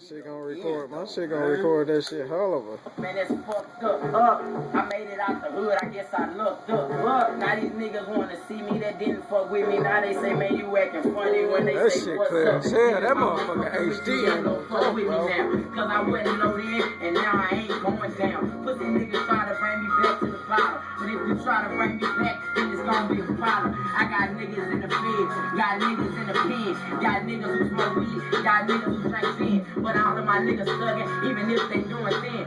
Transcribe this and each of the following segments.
shit gonna record. My shit gonna record that shit all over. Man, that's fucked up. I made it out the hood. I guess I looked up. Now these niggas wanna see me that didn't fuck with me. Now they say, man, you acting funny when they that say shit what's clear up. as hell. That motherfucker HD ain't no fuck with me now. Cause I wasn't loaded in and now I ain't going down. Pussy niggas try to bring me back to the bottom. But if you try to bring me back, then it's gonna be a problem. I got niggas in the feds, got niggas in the pen, got niggas who smoke weed, got niggas who drink sin. But all of my niggas thuggin', even if they doing thin.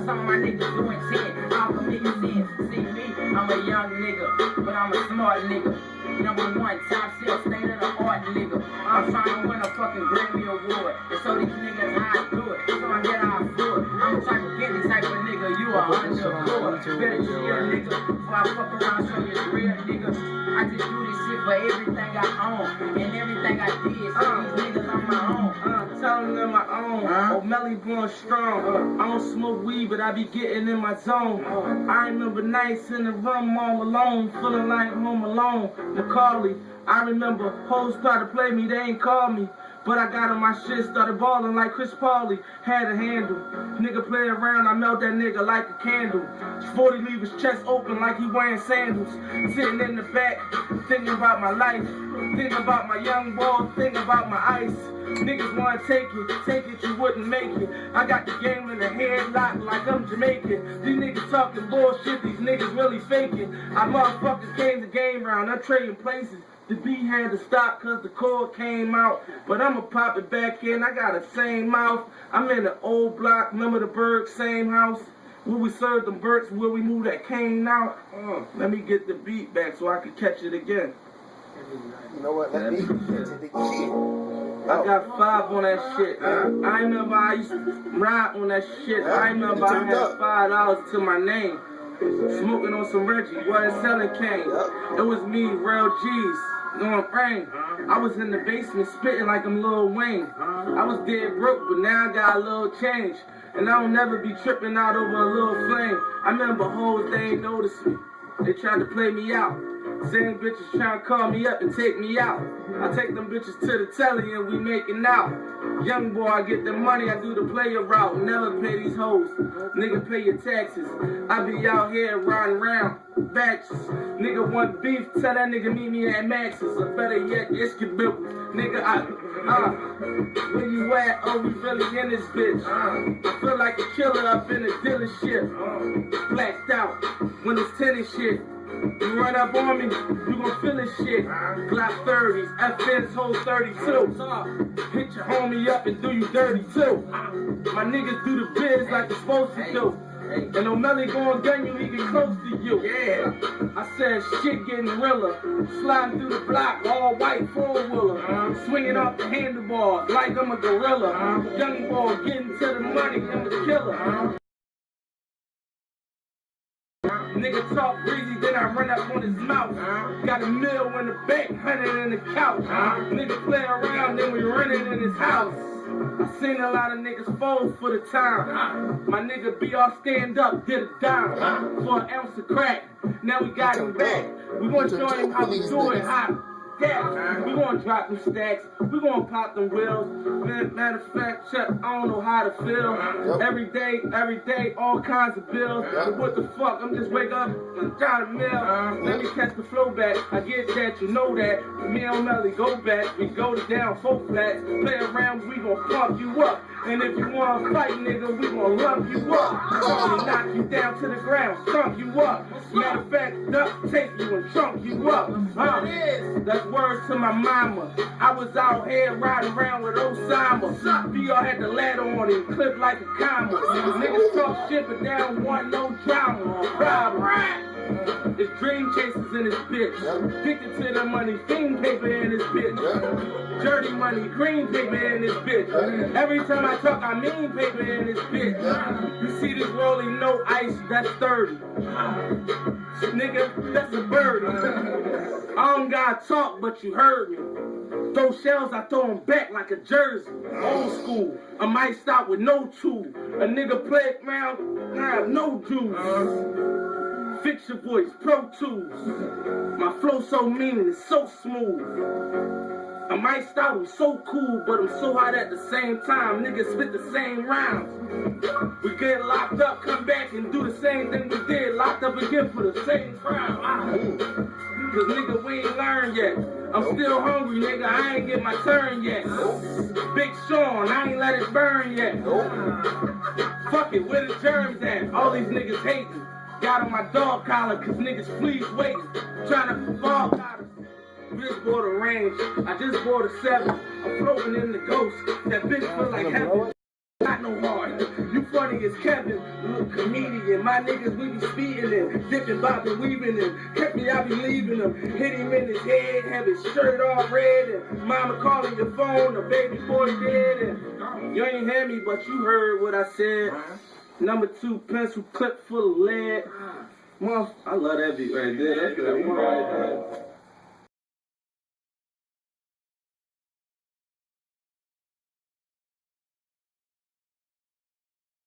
Some of my niggas doing 10, all the niggas in. See me, I'm a young nigga, but I'm a smart nigga. Number one, top shelf, state of the art nigga. I'm trying to win a fucking Grammy award. And so these niggas high good, so I get off good. I'm trying to get this type of nigga, you a undercover. Better chill, nigga, before I fuck around, show you the real nigga. I just do this shit for everything I own, and everything I did, so these niggas on my own. Telling them my own. O'Malley born strong. I don't smoke weed, but I be getting in my zone. I remember nights in the room all alone, feeling like home alone. Macaulay, I remember hoes try to play me, they ain't call me. But I got on my shit, started balling like Chris Pauli, had a handle. Nigga play around, I melt that nigga like a candle. 40 leave his chest open like he wearing sandals. Sitting in the back, thinking about my life. Thinking about my young boy, thinking about my ice. Niggas wanna take it, you wouldn't make it. I got the game in the headlock like I'm Jamaican. These niggas talking bullshit, these niggas really faking. I motherfuckers came the game round, I'm trading places. The beat had to stop cause the cord came out. But I'ma pop it back in, I got the same mouth. I'm in the old block, remember the Berg, same house. Where we served them Burks, where we moved that cane out. Let me get the beat back so I can catch it again. You know what, let me get to the shit. I got 5 on that shit. I remember I used to ride on that shit. I remember I had $5 to my name. Smoking on some Reggie, wasn't selling cane. It was me, real G's, going frame. I was in the basement spitting like I'm Lil Wayne. I was dead broke, but now I got a little change. And I don't never be tripping out over a little flame. I remember hoes, they ain't noticed me. They tried to play me out. Same bitches trying to call me up and take me out. I take them bitches to the telly and we making out. Young boy, I get the money, I do the player route. Never pay these hoes. Nigga, pay your taxes. I be out here riding around batches. Nigga want beef, tell that nigga meet me at Max's. Or better yet, Iskabil. Nigga, where you at? Oh, we really in this bitch. I feel like a killer up in the dealership. Blacked out when it's tennis shit. You run up on me, you gon' feel this shit. Glock 30s, FN's whole 32. Hit your homie up and do you dirty too. My niggas do the biz like they're supposed to do. And O'Malley gon' gun you, he get close to you. Yeah. I said shit getting realer. Sliding through the block, all white four-wheeler. Swinging off the handlebars like I'm a gorilla. Young boy getting to the money, I'm a killer. Nigga talk breezy, then I run up on his mouth. Got a mill in the bank, 100 in the couch. Nigga play around, then we running in his house. I seen a lot of niggas fold for the time. My nigga BR stand up, did a dime for an ounce of crack. Now we got him back. We gonna show him how we do it hot. Yeah, we gonna drop them stacks, we gonna pop them wheels. Matter of fact, Chuck, I don't know how to feel. Every day, all kinds of bills. But what the fuck, I'm just wake up and try to mill. Let me catch the flow back, I get that, you know that. Me and O'Malley go back, we go down 4 flats. Play around, we gon' pump you up. And if you wanna fight, nigga, we gon' lump you up. We knock you down to the ground, stomp you up. Matter of fact, duct tape you and trunk you up. That's words to my mama. I was out here riding around with Osama. VR had the ladder on it, clipped like a comma. Niggas talk shit, but they don't want no drama. Problem. It's dream chasers in this bitch. Addicted to the money, fiend paper in this bitch. Dirty money, green paper in this bitch. Every time I talk, I mean paper in this bitch. You see this rolling, no ice, that's 30. Nigga, that's a birdie. I don't gotta talk, but you heard me. Throw shells, I throw them back like a jersey. Old school, I might stop with no tool. A nigga play around, I have no juice. Fix your voice, Pro Tools. My flow so mean, it's so smooth. I'm iced out, I'm so cool, but I'm so hot at the same time. Niggas spit the same rounds. We get locked up, come back and do the same thing we did. Locked up again for the same crime. Cause nigga, we ain't learned yet. I'm still hungry, nigga, I ain't get my turn yet. Big Sean, I ain't let it burn yet. Fuck it, where the germs at? All these niggas hating. Got on my dog collar, cause niggas please waiting. Trying to fall out of. Just bought a range, I just bought a 7. I'm floating in the ghost. That bitch feel like heaven. Not no hard. You funny as Kevin, little comedian. My niggas, we be speeding and dipping, bopping, weaving and catch me, I be leaving him. Hit him in his head, have his shirt all red, and mama calling your phone, the baby boy dead, and you ain't hear me, but you heard what I said. Number 2 pencil clip full of lead. Mom, I love that beat right there. That's that one right there.